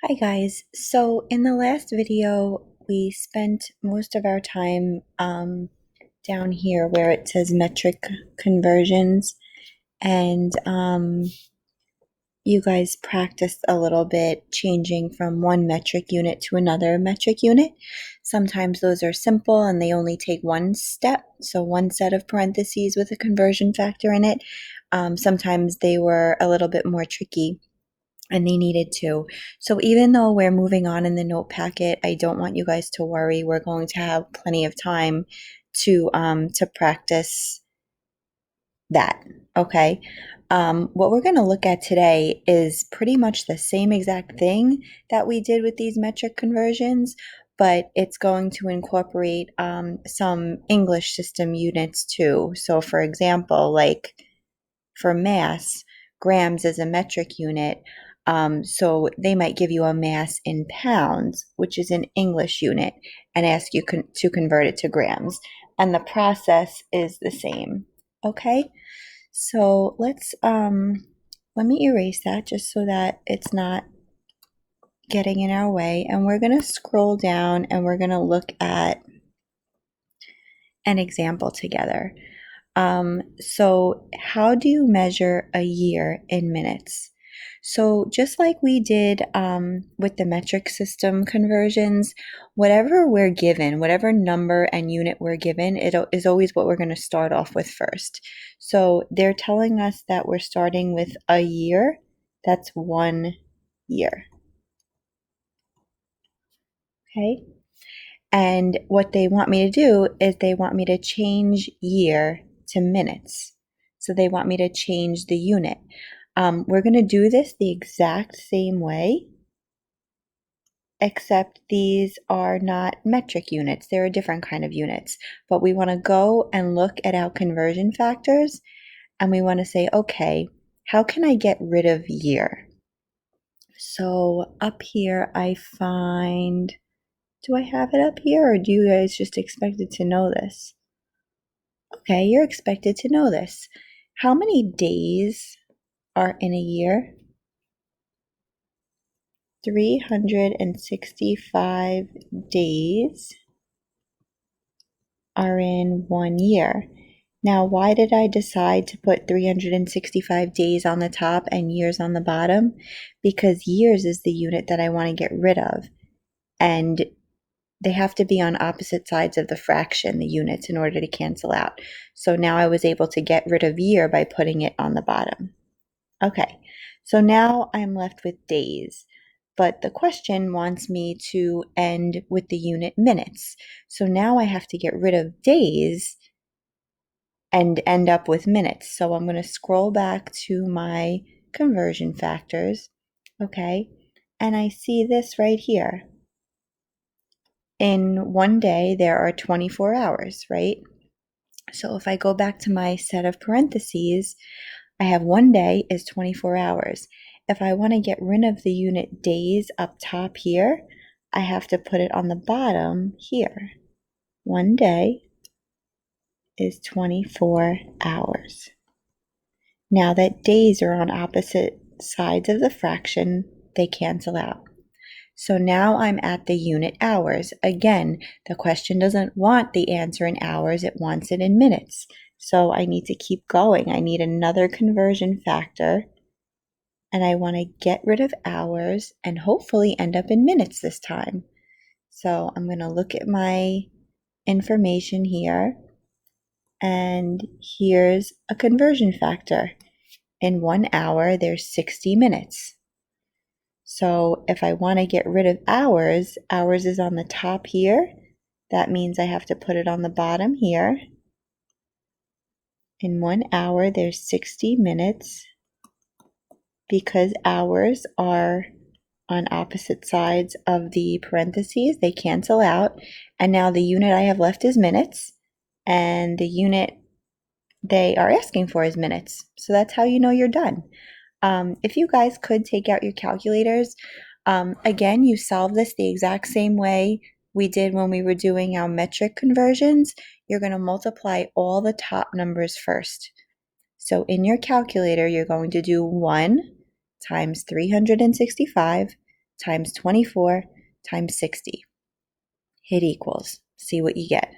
Hi guys. So in the last video, we spent most of our time down here where it says metric conversions, and you guys practiced a little bit changing from one metric unit to another metric unit. Sometimes those are simple and they only take one step, so one set of parentheses with a conversion factor in it. Sometimes they were a little bit more tricky and they needed to. So even though we're moving on in the note packet, I don't want you guys to worry. We're going to have plenty of time to practice that. Okay. What we're going to look at today is pretty much the same exact thing that we did with these metric conversions, but it's going to incorporate some English system units too. So, for example, like for mass, grams is a metric unit. So they might give you a mass in pounds, which is an English unit, and ask you to convert it to grams. And the process is the same. Okay, so let me erase that just so that it's not getting in our way. And we're going to scroll down and we're going to look at an example together. So how do you measure a year in minutes? So just like we did with the metric system conversions, whatever we're given, whatever number and unit we're given, it is always what we're going to start off with first. So they're telling us that we're starting with a year. That's 1 year. Okay. And what they want me to do is they want me to change year to minutes. So they want me to change the unit. We're going to do this the exact same way, except these are not metric units. They're a different kind of units. But we want to go and look at our conversion factors, and we want to say, okay, how can I get rid of year? So up here I find, do I have it up here, or do you guys just expected to know this? Okay, you're expected to know this. How many days are in a year? 365 days are in 1 year. Now, why did I decide to put 365 days on the top and years on the bottom? Because years is the unit that I want to get rid of. And they have to be on opposite sides of the fraction, the units, in order to cancel out. So now I was able to get rid of year by putting it on the bottom. Okay, so now I'm left with days, but the question wants me to end with the unit minutes. So now I have to get rid of days and end up with minutes. So I'm going to scroll back to my conversion factors, okay, and I see this right here. In one day, there are 24 hours, right? So if I go back to my set of parentheses, I have one day is 24 hours. If I want to get rid of the unit days up top here, I have to put it on the bottom here. One day is 24 hours. Now that days are on opposite sides of the fraction, they cancel out. So now I'm at the unit hours. Again, the question doesn't want the answer in hours, it wants it in minutes. So I need to keep going. I need another conversion factor, and I want to get rid of hours and hopefully end up in minutes this time. So I'm going to look at my information here, and here's a conversion factor. In 1 hour, there's 60 minutes. So if I want to get rid of hours, hours is on the top here. That means I have to put it on the bottom here. In 1 hour, there's 60 minutes because hours are on opposite sides of the parentheses. They cancel out. And now the unit I have left is minutes, and the unit they are asking for is minutes. So that's how you know you're done. If you guys could take out your calculators, again, you solve this the exact same way we did when we were doing our metric conversions. You're going to multiply all the top numbers first. So in your calculator, you're going to do 1 times 365 times 24 times 60. Hit equals. See what you get.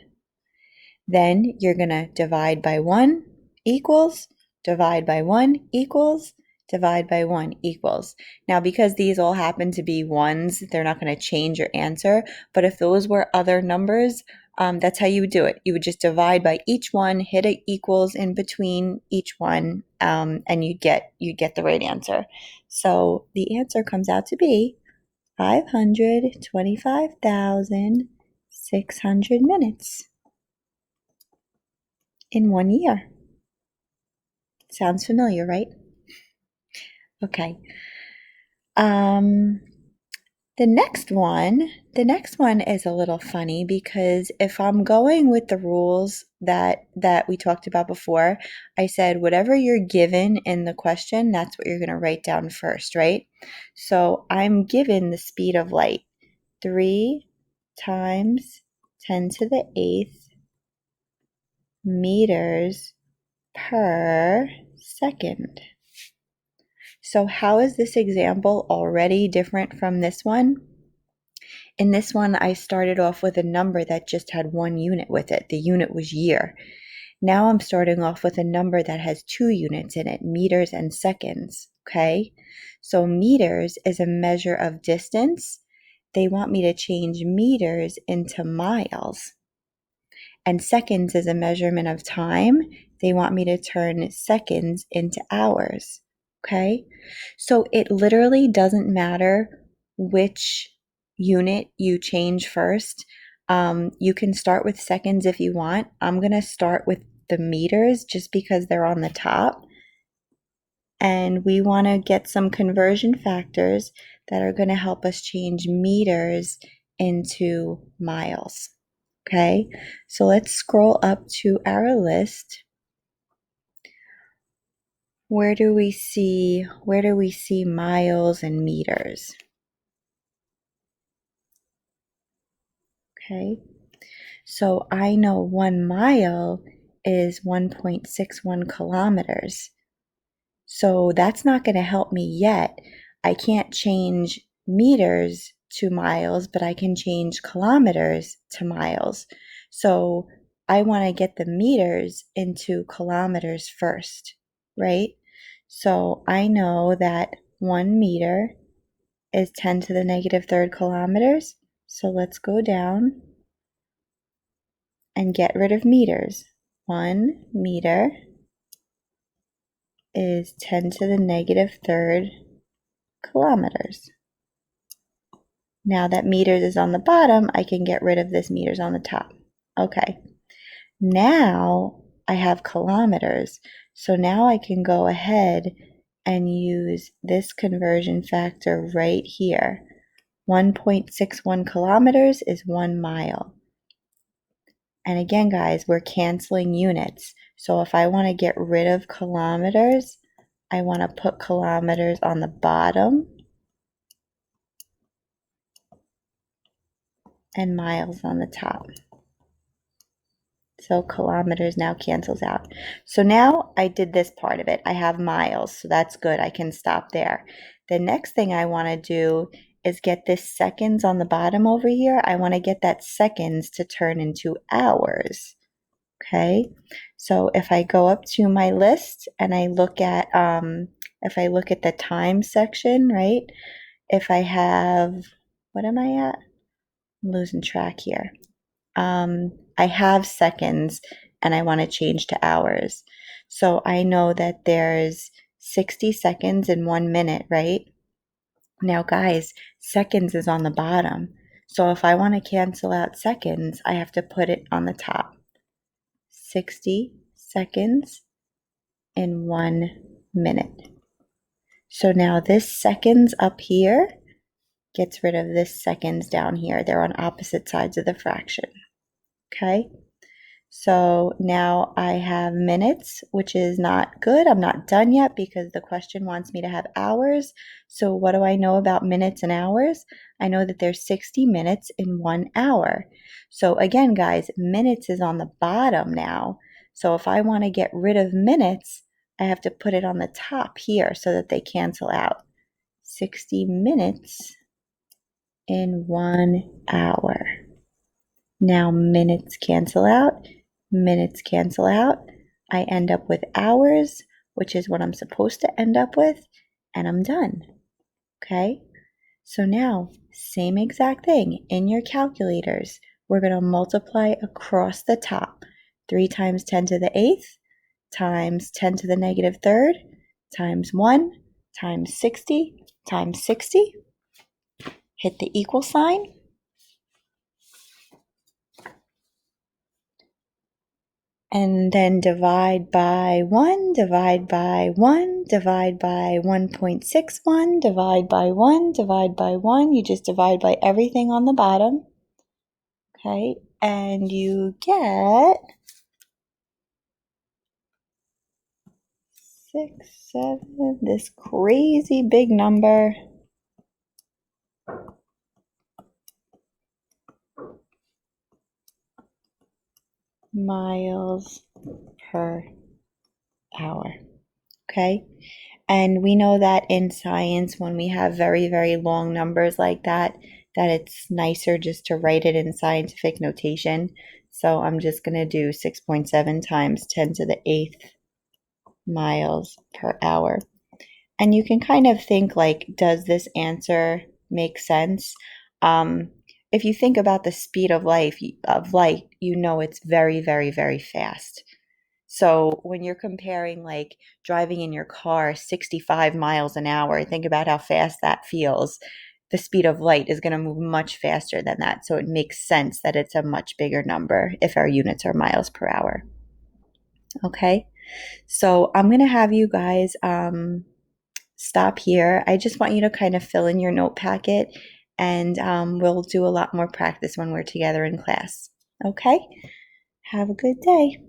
Then you're going to divide by 1 equals, divide by 1 equals, divide by 1 equals. Now, because these all happen to be ones, they're not going to change your answer. But if those were other numbers, that's how you would do it. You would just divide by each one, hit a equals in between each one, and you'd get the right answer. So the answer comes out to be 525,600 minutes in 1 year. Sounds familiar, right? Okay. The next one is a little funny because if I'm going with the rules that we talked about before, I said whatever you're given in the question, that's what you're going to write down first, right? So I'm given the speed of light, 3 times 10 to the 8th meters per second. So how is this example already different from this one? In this one, I started off with a number that just had one unit with it. The unit was year. Now I'm starting off with a number that has 2 units in it, meters and seconds, okay? So meters is a measure of distance. They want me to change meters into miles. And seconds is a measurement of time. They want me to turn seconds into hours, okay? So it literally doesn't matter which unit you change first. You can start with seconds if you want. I'm going to start with the meters just because they're on the top. And we want to get some conversion factors that are going to help us change meters into miles. Okay, so let's scroll up to our list. Where do we see miles and meters? Okay, so I know 1 mile is 1.61 kilometers. So that's not going to help me yet. I can't change meters to miles, but I can change kilometers to miles. So I want to get the meters into kilometers first, right? So I know that 1 meter is 10 to the negative third kilometers. So let's go down and get rid of meters. 1 meter is 10 to the negative third kilometers. Now that meters is on the bottom, I can get rid of this meters on the top. Okay, now I have kilometers. So now I can go ahead and use this conversion factor right here. 1.61 kilometers is 1 mile. And again, guys, we're canceling units. So if I want to get rid of kilometers, I want to put kilometers on the bottom and miles on the top. So kilometers now cancels out. So now I did this part of it. I have miles, so that's good. I can stop there. The next thing I want to do is get this seconds on the bottom over here. I want to get that seconds to turn into hours. Okay, so if I go up to my list and I look at the time section, right? If I have, what am I at? I'm losing track here. I have seconds and I want to change to hours. So I know that there's 60 seconds in 1 minute, right? Now, guys, seconds is on the bottom. So if I want to cancel out seconds, I have to put it on the top. 60 seconds in 1 minute. So now this seconds up here gets rid of this seconds down here. They're on opposite sides of the fraction. Okay, so now I have minutes, which is not good. I'm not done yet because the question wants me to have hours. So what do I know about minutes and hours? I know that there's 60 minutes in 1 hour. So again, guys, minutes is on the bottom now. So if I want to get rid of minutes, I have to put it on the top here so that they cancel out. 60 minutes in 1 hour. Now minutes cancel out, minutes cancel out. I end up with hours, which is what I'm supposed to end up with, and I'm done. Okay? So now, same exact thing in your calculators. We're going to multiply across the top. 3 times 10 to the 8th times 10 to the negative third times 1 times 60 times 60. Hit the equal sign. And then divide by 1, divide by 1, divide by 1.61, divide by 1, divide by 1. You just divide by everything on the bottom. Okay, and you get 6, 7, this crazy big number. Miles per hour. Okay, and we know that in science, when we have very, very long numbers like that it's nicer just to write it in scientific notation. So I'm just going to do 6.7 times 10 to the 8th miles per hour. And you can kind of think like, does this answer make sense? If you think about the speed of light, you know it's very, very, very fast. So when you're comparing like driving in your car 65 miles an hour, think about how fast that feels. The speed of light is going to move much faster than that. So it makes sense that it's a much bigger number if our units are miles per hour. Okay. So I'm going to have you guys stop here. I just want you to kind of fill in your note packet, and we'll do a lot more practice when we're together in class. Okay? Have a good day.